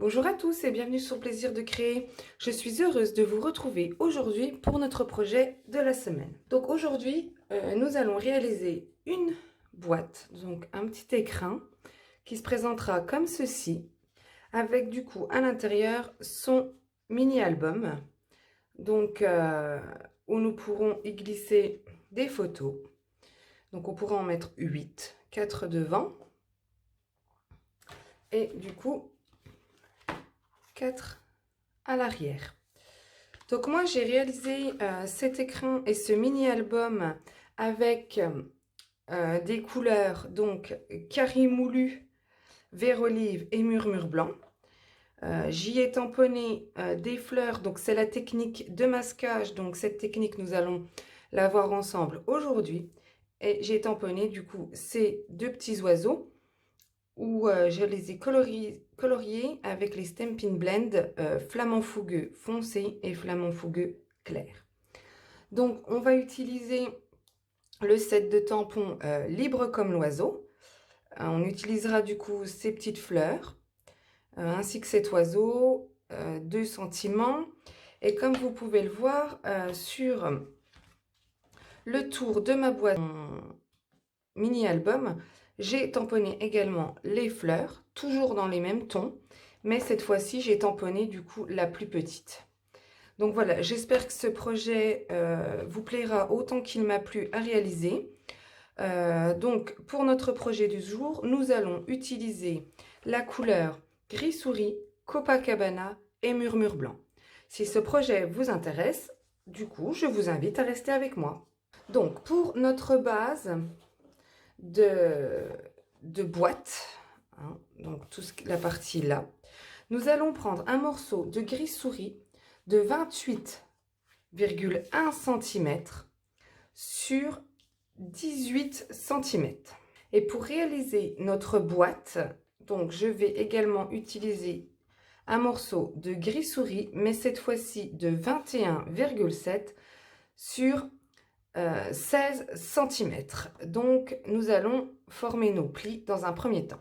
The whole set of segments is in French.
Bonjour à tous et bienvenue sur Plaisir de créer. Je suis heureuse de vous retrouver aujourd'hui pour notre projet de la semaine. Donc aujourd'hui, nous allons réaliser une boîte, donc un petit écrin qui se présentera comme ceci, avec du coup à l'intérieur son mini-album, donc où nous pourrons y glisser des photos. Donc on pourra en mettre 8, 4 devant et du coup 4 à l'arrière. Donc moi j'ai réalisé cet écrin et ce mini album avec des couleurs donc Carré moulu, vert olive et murmure blanc. J'y ai tamponné des fleurs, donc c'est la technique de masquage, donc cette technique nous allons la voir ensemble aujourd'hui. Et j'ai tamponné du coup ces deux petits oiseaux où je les ai coloriés avec les Stampin' Blend flamant fougueux foncé et flamant fougueux clair. Donc on va utiliser le set de tampons libre comme l'oiseau. On utilisera du coup ces petites fleurs ainsi que cet oiseau, 2 sentiments. Et comme vous pouvez le voir sur le tour de ma boîte mini album, j'ai tamponné également les fleurs, toujours dans les mêmes tons, mais cette fois-ci, j'ai tamponné du coup la plus petite. Donc voilà, j'espère que ce projet vous plaira autant qu'il m'a plu à réaliser. Donc pour notre projet du jour, nous allons utiliser la couleur gris souris, Copacabana et murmure blanc. Si ce projet vous intéresse, du coup, je vous invite à rester avec moi. Donc pour notre base de boîte, hein, donc la partie là, nous allons prendre un morceau de gris souris de 28,1 cm sur 18 cm. Et pour réaliser notre boîte, donc je vais également utiliser un morceau de gris souris, mais cette fois-ci de 21,7 sur 16 cm. Donc nous allons former nos plis dans un premier temps.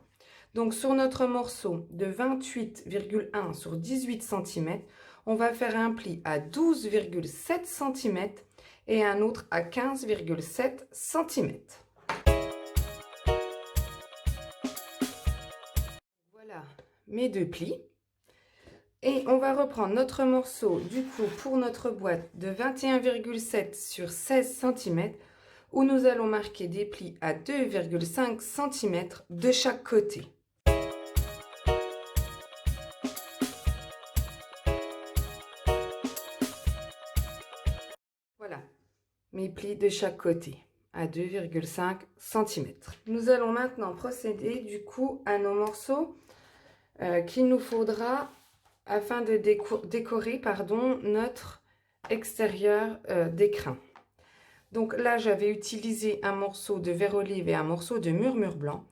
Donc sur notre morceau de 28,1 sur 18 cm, on va faire un pli à 12,7 cm et un autre à 15,7 cm. Voilà mes deux plis. Et on va reprendre notre morceau du coup pour notre boîte de 21,7 sur 16 cm où nous allons marquer des plis à 2,5 cm de chaque côté. Voilà mes plis de chaque côté à 2,5 cm. Nous allons maintenant procéder du coup à nos morceaux qu'il nous faudra afin de décorer notre extérieur d'écrin. Donc là, j'avais utilisé un morceau de vert olive et un morceau de murmure blanc.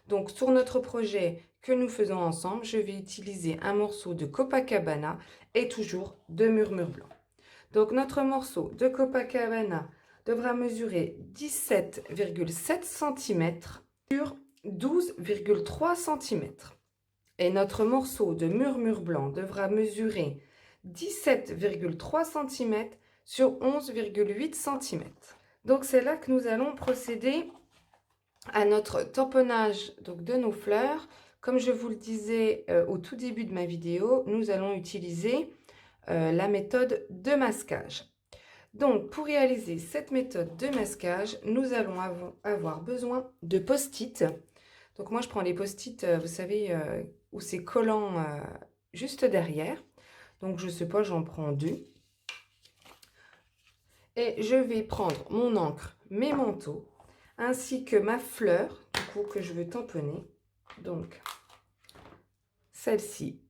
Donc sur notre projet que nous faisons ensemble, je vais utiliser un morceau de Copacabana et toujours de murmure blanc. Donc notre morceau de Copacabana devra mesurer 17,7 cm sur 12,3 cm. Et notre morceau de murmure blanc devra mesurer 17,3 cm sur 11,8 cm. Donc c'est là que nous allons procéder à notre tamponnage donc, de nos fleurs. Comme je vous le disais au tout début de ma vidéo, nous allons utiliser la méthode de masquage. Donc pour réaliser cette méthode de masquage, nous allons avoir besoin de post-it. Donc moi je prends les post-it, vous savez, où c'est collant juste derrière. Donc je sais pas, j'en prends 2. Et je vais prendre mon encre, mes manteaux, ainsi que ma fleur, du coup, que je veux tamponner. Donc, celle-ci.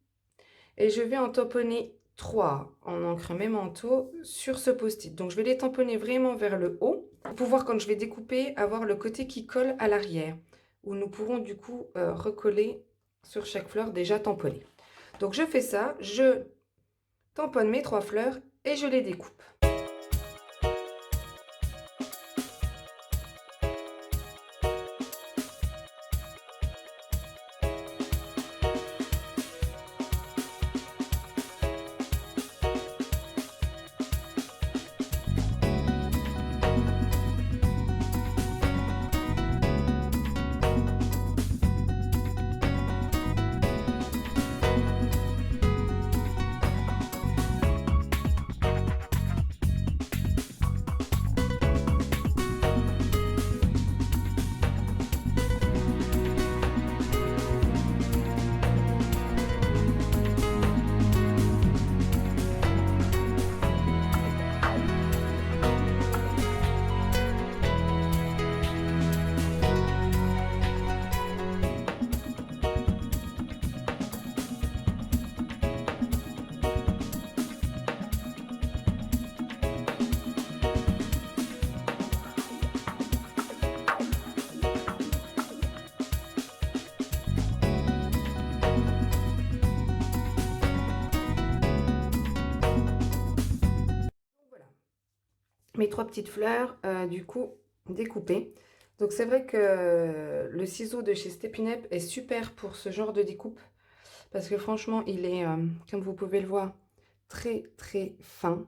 Et je vais en tamponner 3 en encre, mes manteaux, sur ce post-it. Donc, je vais les tamponner vraiment vers le haut, pour pouvoir, quand je vais découper, avoir le côté qui colle à l'arrière, où nous pourrons, du coup, recoller sur chaque fleur déjà tamponnée. Donc, je fais ça, je tamponne mes 3 fleurs et je les découpe. mes 3 petites fleurs, du coup, découpées. Donc, c'est vrai que le ciseau de chez Stepinep est super pour ce genre de découpe. Parce que franchement, il est, comme vous pouvez le voir, très, très fin.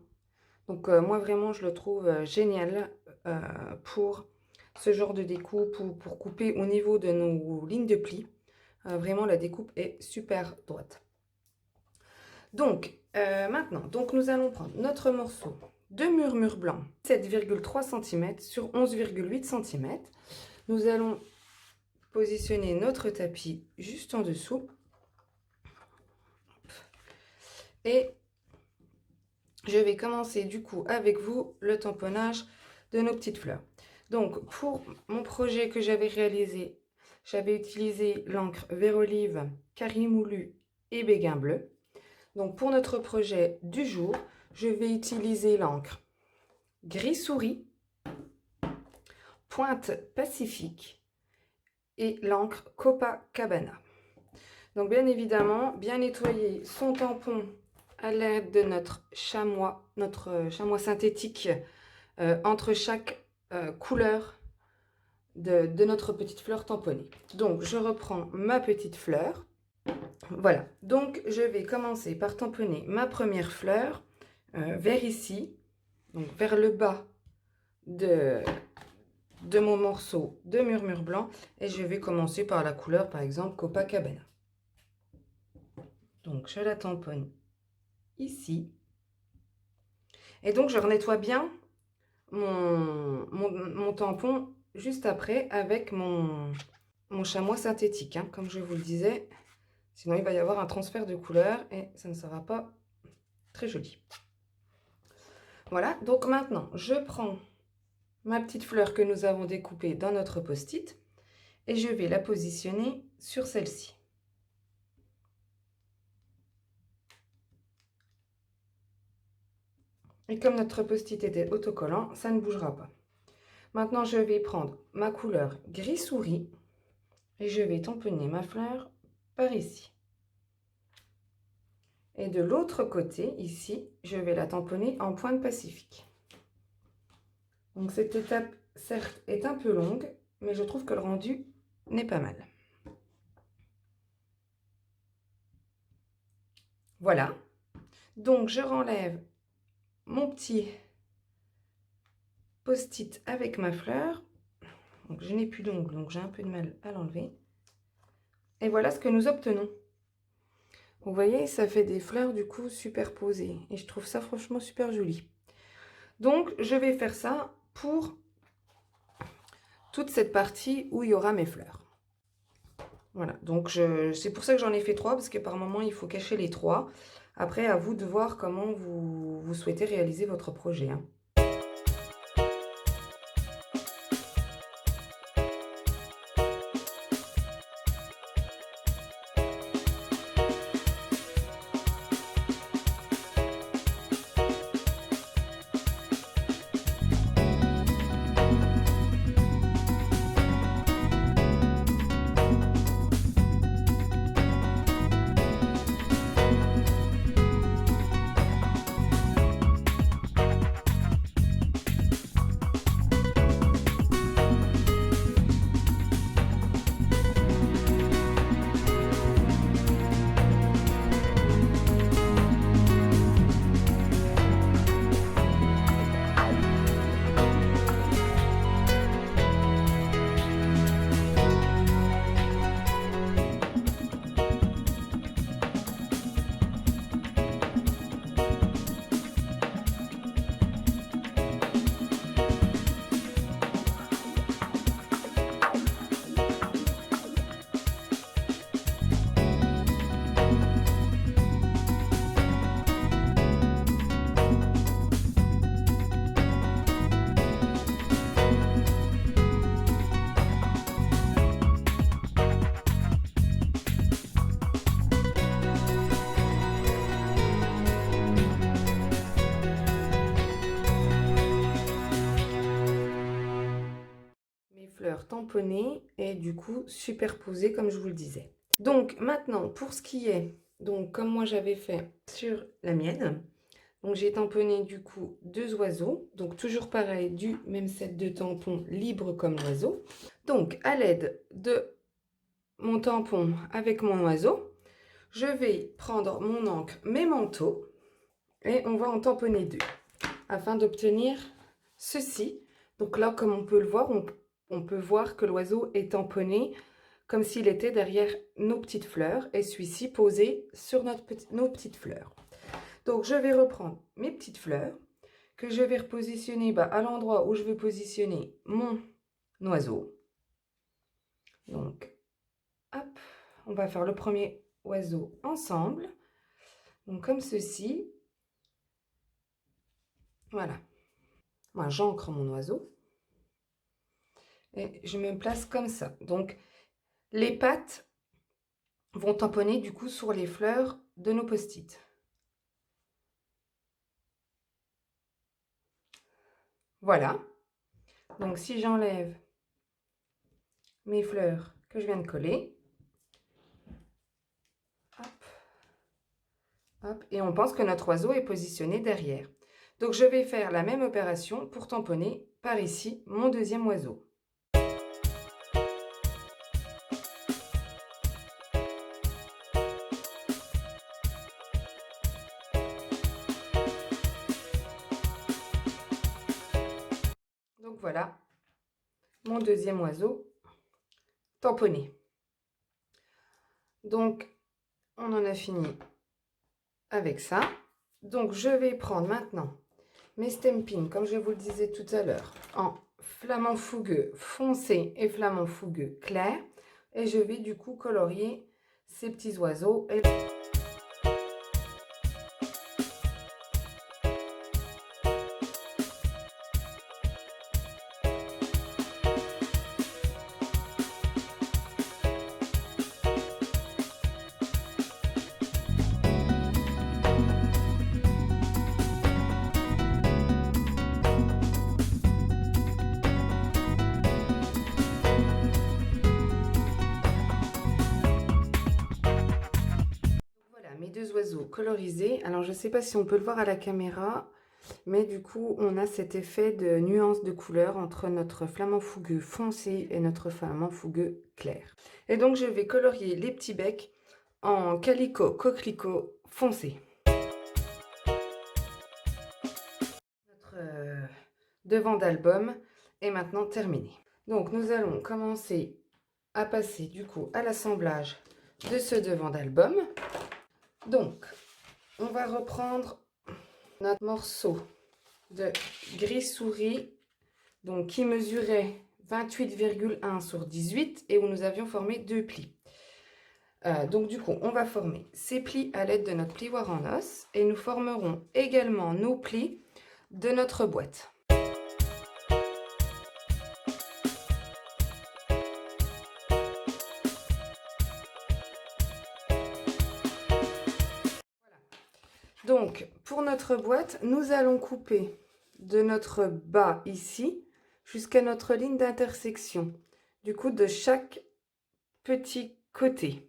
Donc, moi, vraiment, je le trouve génial pour ce genre de découpe ou pour couper au niveau de nos lignes de pli. Vraiment, la découpe est super droite. Donc, maintenant, donc nous allons prendre notre morceau de murmure blanc, 7,3 cm sur 11,8 cm. Nous allons positionner notre tapis juste en dessous. Et je vais commencer du coup avec vous le tamponnage de nos petites fleurs. Donc, pour mon projet que j'avais réalisé, j'avais utilisé l'encre vert olive, Carimoulu et Béguin bleu. Donc, pour notre projet du jour, je vais utiliser l'encre gris souris, pointe Pacifique et l'encre Copacabana. Donc, bien évidemment, bien nettoyer son tampon à l'aide de notre chamois synthétique entre chaque couleur de notre petite fleur tamponnée. Donc, je reprends ma petite fleur. Voilà, donc je vais commencer par tamponner ma première fleur vers ici, donc vers le bas de mon morceau de murmure blanc. Et je vais commencer par la couleur, par exemple, Copacabana. Donc, je la tamponne ici. Et donc, je nettoie bien mon tampon juste après avec mon chamois synthétique, hein, comme je vous le disais. Sinon, il va y avoir un transfert de couleur et ça ne sera pas très joli. Voilà, donc maintenant, je prends ma petite fleur que nous avons découpée dans notre post-it et je vais la positionner sur celle-ci. Et comme notre post-it était autocollant, ça ne bougera pas. Maintenant, je vais prendre ma couleur gris souris et je vais tamponner ma fleur par ici. Et de l'autre côté, ici, je vais la tamponner en pointe Pacifique. Donc cette étape, certes, est un peu longue, mais je trouve que le rendu n'est pas mal. Voilà. Donc je renlève mon petit post-it avec ma fleur. Donc je n'ai plus d'ongles, donc j'ai un peu de mal à l'enlever. Et voilà ce que nous obtenons. Vous voyez, ça fait des fleurs du coup superposées. Et je trouve ça franchement super joli. Donc je vais faire ça pour toute cette partie où il y aura mes fleurs. Voilà, donc c'est pour ça que j'en ai fait 3, parce que par moment, il faut cacher les 3. Après, à vous de voir comment vous souhaitez réaliser votre projet, hein. Fleurs tamponnées et du coup superposées comme je vous le disais. Donc maintenant pour ce qui est, donc comme moi j'avais fait sur la mienne, Donc j'ai tamponné du coup 2 oiseaux, donc toujours pareil, du même set de tampons libre comme l'oiseau. Donc à l'aide de mon tampon avec mon oiseau, je vais prendre mon encre, mes manteaux, et on va en tamponner 2 afin d'obtenir ceci. Donc là, comme on peut le voir, on peut voir que l'oiseau est tamponné comme s'il était derrière nos petites fleurs et celui-ci posé sur nos petites fleurs. Donc je vais reprendre mes petites fleurs que je vais repositionner à l'endroit où je veux positionner mon oiseau. Donc, hop, on va faire le premier oiseau ensemble. Donc comme ceci. Voilà. Moi, j'ancre mon oiseau. Et je me place comme ça. Donc, les pattes vont tamponner du coup sur les fleurs de nos post-it. Voilà. Donc, si j'enlève mes fleurs que je viens de coller, hop, hop, et on pense que notre oiseau est positionné derrière. Donc, je vais faire la même opération pour tamponner par ici mon deuxième oiseau. Donc, voilà mon deuxième oiseau tamponné. Donc, on en a fini avec ça. Donc, je vais prendre maintenant mes Stampin', comme je vous le disais tout à l'heure, en flamant fougueux foncé et flamant fougueux clair. Et je vais du coup colorier ces petits oiseaux. Mes deux oiseaux colorisés. Alors, je ne sais pas si on peut le voir à la caméra, mais du coup, on a cet effet de nuance de couleur entre notre flamant fougueux foncé et notre flamant fougueux clair. Et donc, je vais colorier les petits becs en calico coquelicot foncé. Notre devant d'album est maintenant terminé. Donc, nous allons commencer à passer du coup à l'assemblage de ce devant d'album. Donc, on va reprendre notre morceau de gris souris, donc qui mesurait 28,1 sur 18 et où nous avions formé 2 plis. Donc du coup, on va former ces plis à l'aide de notre plioir en os et nous formerons également nos plis de notre boîte. Donc, pour notre boîte, nous allons couper de notre bas ici jusqu'à notre ligne d'intersection, du coup de chaque petit côté.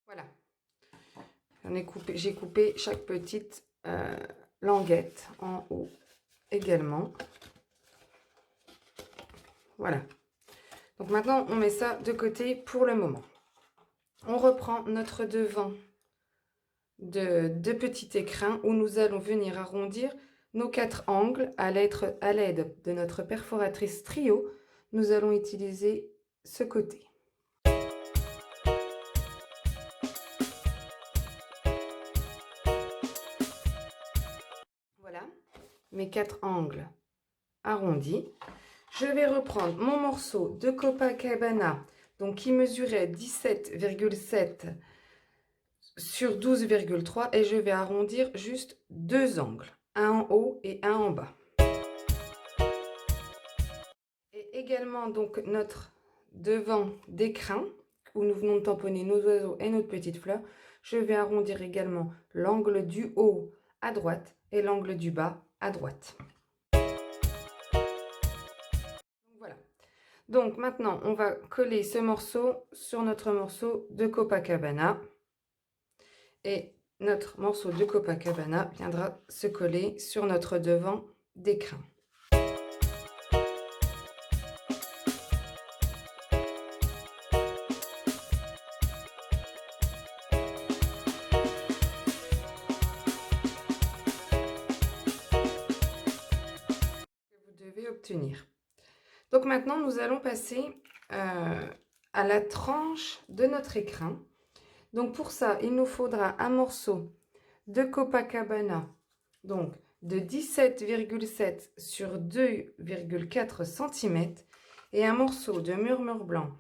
Voilà. J'ai coupé chaque petite languette en haut également. Voilà. Donc maintenant, on met ça de côté pour le moment. On reprend notre devant de petit écrin où nous allons venir arrondir nos 4 angles à l'aide de notre perforatrice trio. Nous allons utiliser ce côté. Voilà mes 4 angles arrondis. Je vais reprendre mon morceau de Copacabana, donc qui mesurait 17,7 sur 12,3 et je vais arrondir juste 2 angles, un en haut et un en bas. Et également donc notre devant d'écrin où nous venons de tamponner nos oiseaux et notre petite fleur, je vais arrondir également l'angle du haut à droite et l'angle du bas à droite. Voilà. Donc maintenant, on va coller ce morceau sur notre morceau de Copacabana. Et notre morceau de Copacabana viendra se coller sur notre devant d'écrin. Vous devez obtenir. Donc maintenant, nous allons passer à la tranche de notre écrin. Donc pour ça, il nous faudra un morceau de Copacabana, donc de 17,7 sur 2,4 cm et un morceau de murmure blanc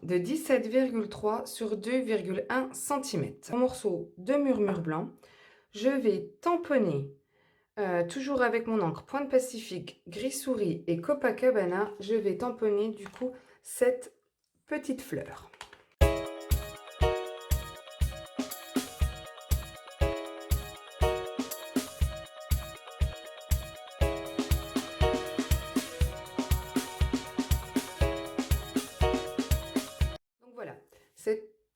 de 17,3 sur 2,1 cm. Mon morceau de murmure blanc, je vais tamponner, toujours avec mon encre Pointe Pacifique, Gris Souris et Copacabana, je vais tamponner du coup cette petite fleur.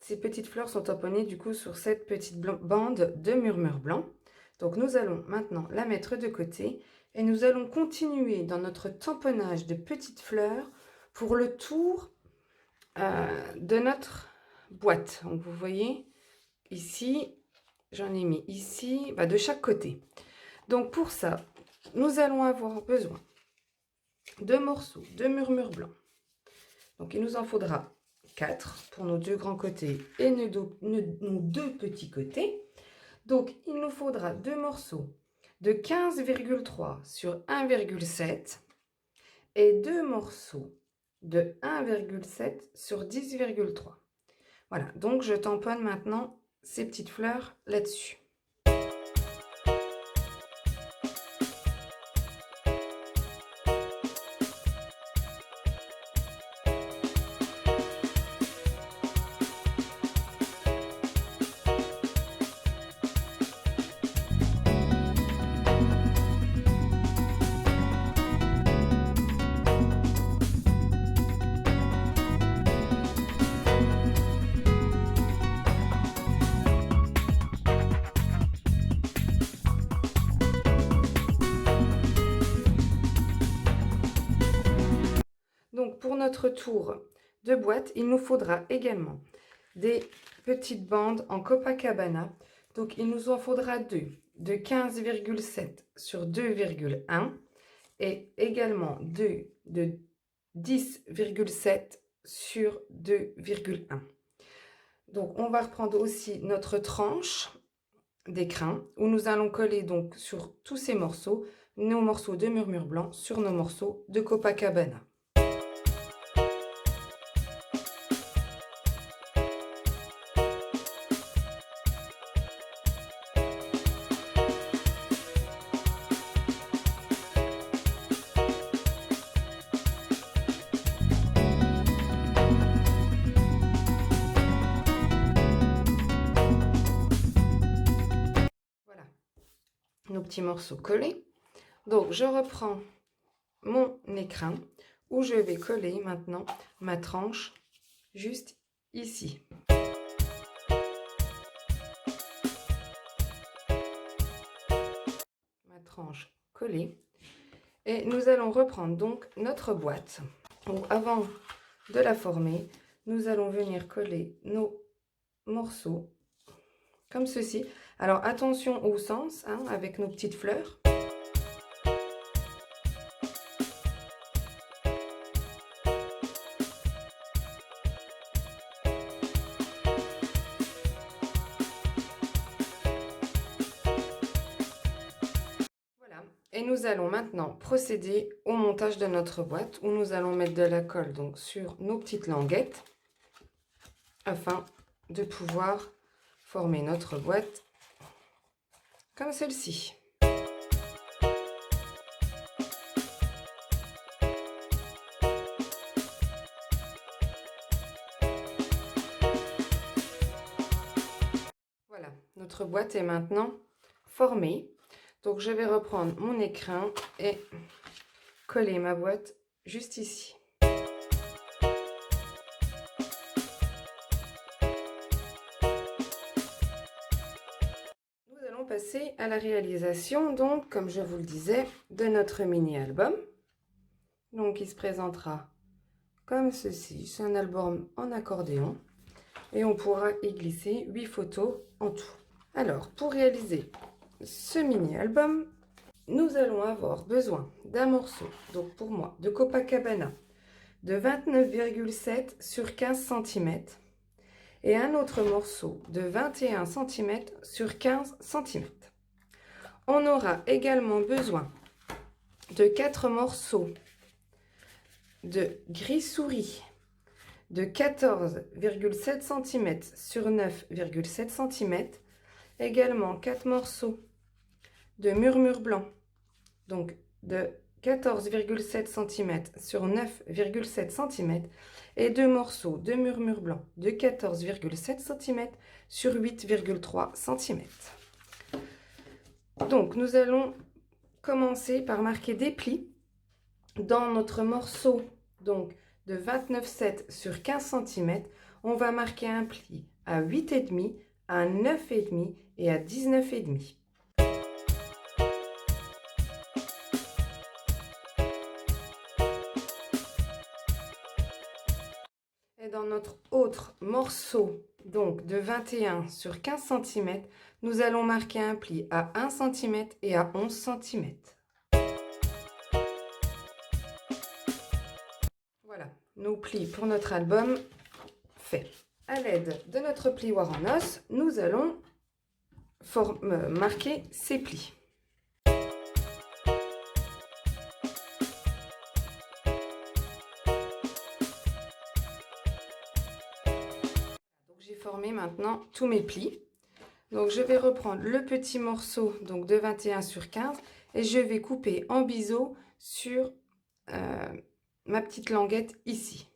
Ces petites fleurs sont tamponnées du coup sur cette petite bande de murmure blanc. Donc nous allons maintenant la mettre de côté et nous allons continuer dans notre tamponnage de petites fleurs pour le tour de notre boîte. Donc vous voyez ici, j'en ai mis ici, de chaque côté. Donc pour ça, nous allons avoir besoin de morceaux de murmure blanc. Donc il nous en faudra 4 pour nos deux grands côtés et nos deux petits côtés. Donc, il nous faudra deux morceaux de 15,3 sur 1,7 et deux morceaux de 1,7 sur 10,3. Voilà, donc je tamponne maintenant ces petites fleurs là-dessus. Donc, pour notre tour de boîte, il nous faudra également des petites bandes en Copacabana. Donc, il nous en faudra deux de 15,7 sur 2,1 et également deux de 10,7 sur 2,1. Donc, on va reprendre aussi notre tranche d'écrin où nous allons coller donc sur tous ces morceaux, nos morceaux de murmure blanc sur nos morceaux de Copacabana. Nos petits morceaux collés. Donc, je reprends mon écrin où je vais coller maintenant ma tranche juste ici. Ma tranche collée. Et nous allons reprendre donc notre boîte. Donc, avant de la former, nous allons venir coller nos morceaux comme ceci. Alors, attention au sens avec nos petites fleurs. Voilà. Et nous allons maintenant procéder au montage de notre boîte où nous allons mettre de la colle donc sur nos petites languettes afin de pouvoir former notre boîte comme celle-ci. Voilà, notre boîte est maintenant formée. Donc je vais reprendre mon écrin et coller ma boîte juste ici. passer à la réalisation, donc, comme je vous le disais, de notre mini-album. Donc, il se présentera comme ceci. C'est un album en accordéon et on pourra y glisser 8 photos en tout. Alors, pour réaliser ce mini-album, nous allons avoir besoin d'un morceau, donc pour moi, de Copacabana de 29,7 sur 15 cm et un autre morceau de 21 cm sur 15 cm. On aura également besoin de 4 morceaux de gris souris de 14,7 cm sur 9,7 cm, également 4 morceaux de murmure blanc, donc de 14,7 cm sur 9,7 cm, et 2 morceaux de murmure blanc de 14,7 cm sur 8,3 cm. Donc, nous allons commencer par marquer des plis dans notre morceau donc de 29,7 sur 15 cm. On va marquer un pli à 8,5, à 9,5 et à 19,5. Et dans notre autre morceau donc de 21 sur 15 cm, nous allons marquer un pli à 1 cm et à 11 cm. Voilà, nos plis pour notre album fait. À l'aide de notre plioir en os, nous allons marquer ces plis. J'ai formé maintenant tous mes plis. Donc je vais reprendre le petit morceau donc de 21 sur 15 et je vais couper en biseau sur ma petite languette ici.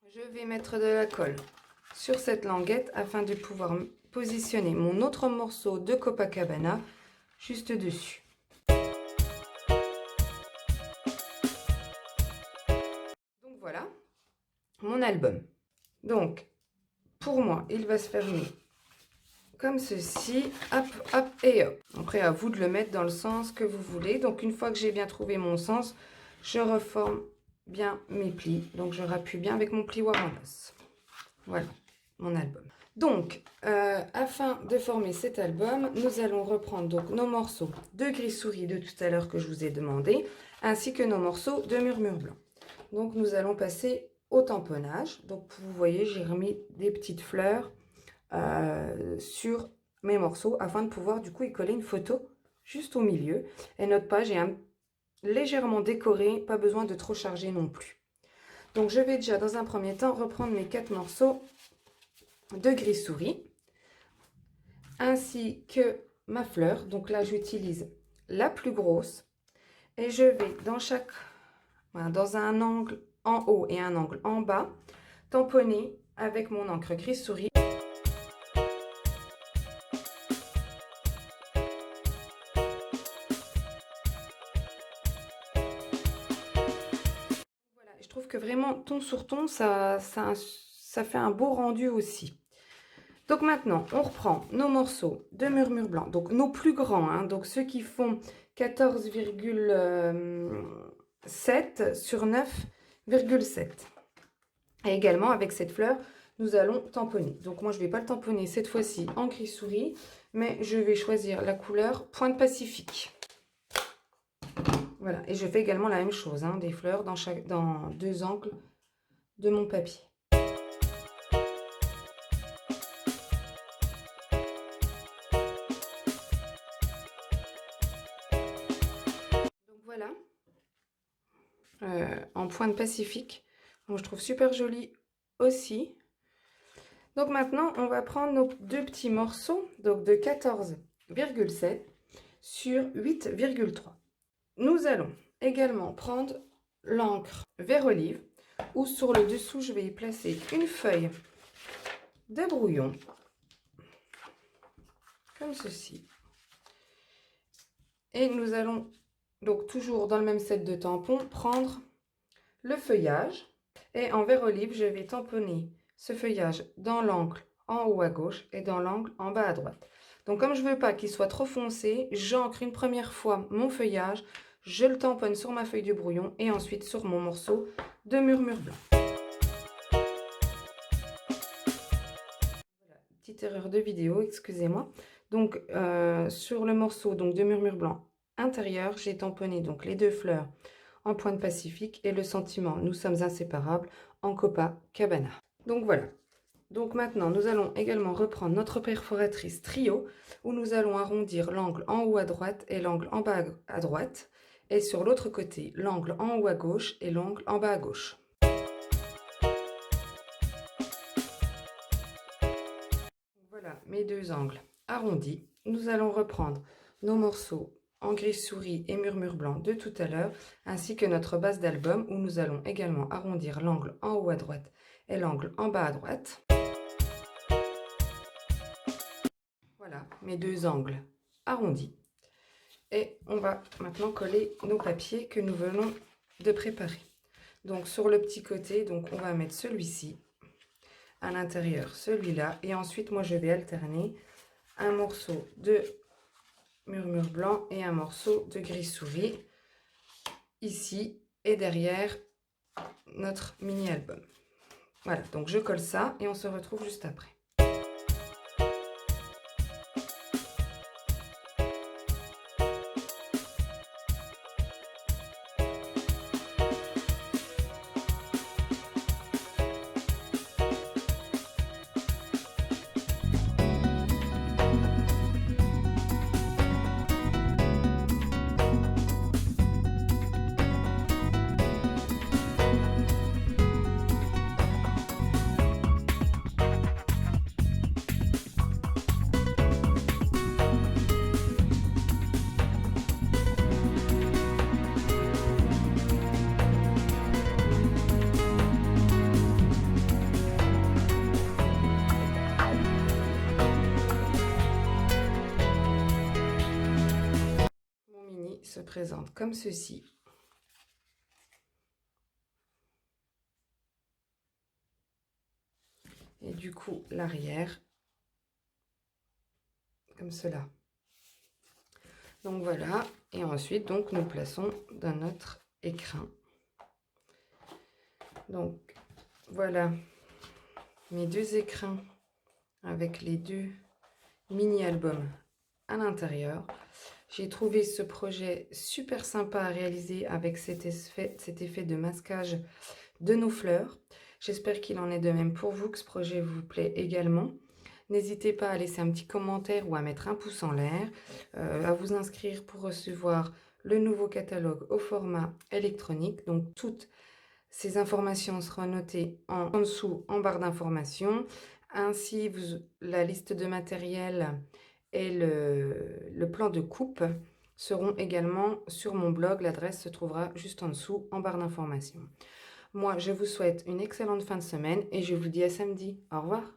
Je vais mettre de la colle sur cette languette afin de pouvoir positionner mon autre morceau de Copacabana juste dessus. Donc voilà mon album. Donc pour moi il va se fermer comme ceci, hop, hop et hop. Après, à vous de le mettre dans le sens que vous voulez. Donc, une fois que j'ai bien trouvé mon sens, je reforme bien mes plis. Donc, je rappuie bien avec mon plioir en os. Voilà, mon album. Donc, afin de former cet album, nous allons reprendre donc nos morceaux de gris souris de tout à l'heure que je vous ai demandé, ainsi que nos morceaux de murmure blanc. Donc, nous allons passer au tamponnage. Donc, vous voyez, j'ai remis des petites fleurs sur mes morceaux afin de pouvoir du coup y coller une photo juste au milieu. Et notre page est légèrement décorée, pas besoin de trop charger non plus. Donc je vais déjà dans un premier temps reprendre mes 4 morceaux de gris souris ainsi que ma fleur. Donc là j'utilise la plus grosse et je vais dans un angle en haut et un angle en bas tamponner avec mon encre gris souris. Je trouve que vraiment ton sur ton, ça fait un beau rendu aussi. Donc maintenant, on reprend nos morceaux de murmure blanc, donc nos plus grands, hein, donc ceux qui font 14,7 sur 9,7. Et également avec cette fleur, nous allons tamponner. Donc moi, je ne vais pas le tamponner cette fois-ci en gris souris, mais je vais choisir la couleur Pointe Pacifique. Voilà, et je fais également la même chose, hein, des fleurs dans 2 angles de mon papier. Donc voilà, en pointe pacifique, donc je trouve super joli aussi. Donc maintenant, on va prendre nos 2 petits morceaux, donc de 14,7 sur 8,3. Nous allons également prendre l'encre vert olive, où sur le dessous, je vais y placer une feuille de brouillon, comme ceci. Et nous allons, donc toujours dans le même set de tampons, prendre le feuillage. Et en vert olive, je vais tamponner ce feuillage dans l'angle en haut à gauche et dans l'angle en bas à droite. Donc comme je ne veux pas qu'il soit trop foncé, j'ancre une première fois mon feuillage, je le tamponne sur ma feuille de brouillon et ensuite sur mon morceau de murmure blanc. Voilà, petite erreur de vidéo, excusez-moi. Donc sur le morceau donc, de murmure blanc intérieur, j'ai tamponné donc les 2 fleurs en pointe pacifique et le sentiment nous sommes inséparables en Copacabana. Donc voilà. Donc maintenant, nous allons également reprendre notre perforatrice trio où nous allons arrondir l'angle en haut à droite et l'angle en bas à droite. Et sur l'autre côté, l'angle en haut à gauche et l'angle en bas à gauche. Voilà mes 2 angles arrondis. Nous allons reprendre nos morceaux en gris souris et murmure blanc de tout à l'heure, ainsi que notre base d'album où nous allons également arrondir l'angle en haut à droite et l'angle en bas à droite. Voilà mes 2 angles arrondis. Et on va maintenant coller nos papiers que nous venons de préparer. Donc sur le petit côté, donc on va mettre celui-ci, à l'intérieur celui-là, et ensuite moi je vais alterner un morceau de murmure blanc et un morceau de gris souris, ici et derrière notre mini album. Voilà, donc je colle ça et on se retrouve juste après. Se présente comme ceci. Et du coup, l'arrière, comme cela. Donc voilà. Et ensuite, donc, nous plaçons dans notre écrin. Donc, voilà mes 2 écrins avec les 2 mini-albums à l'intérieur. J'ai trouvé ce projet super sympa à réaliser avec cet effet de masquage de nos fleurs. J'espère qu'il en est de même pour vous, que ce projet vous plaît également. N'hésitez pas à laisser un petit commentaire ou à mettre un pouce en l'air, à vous inscrire pour recevoir le nouveau catalogue au format électronique. Donc toutes ces informations seront notées en dessous en barre d'informations. Ainsi, la liste de matériel et le plan de coupe seront également sur mon blog. L'adresse se trouvera juste en dessous en barre d'informations. Moi, je vous souhaite une excellente fin de semaine et je vous dis à samedi. Au revoir.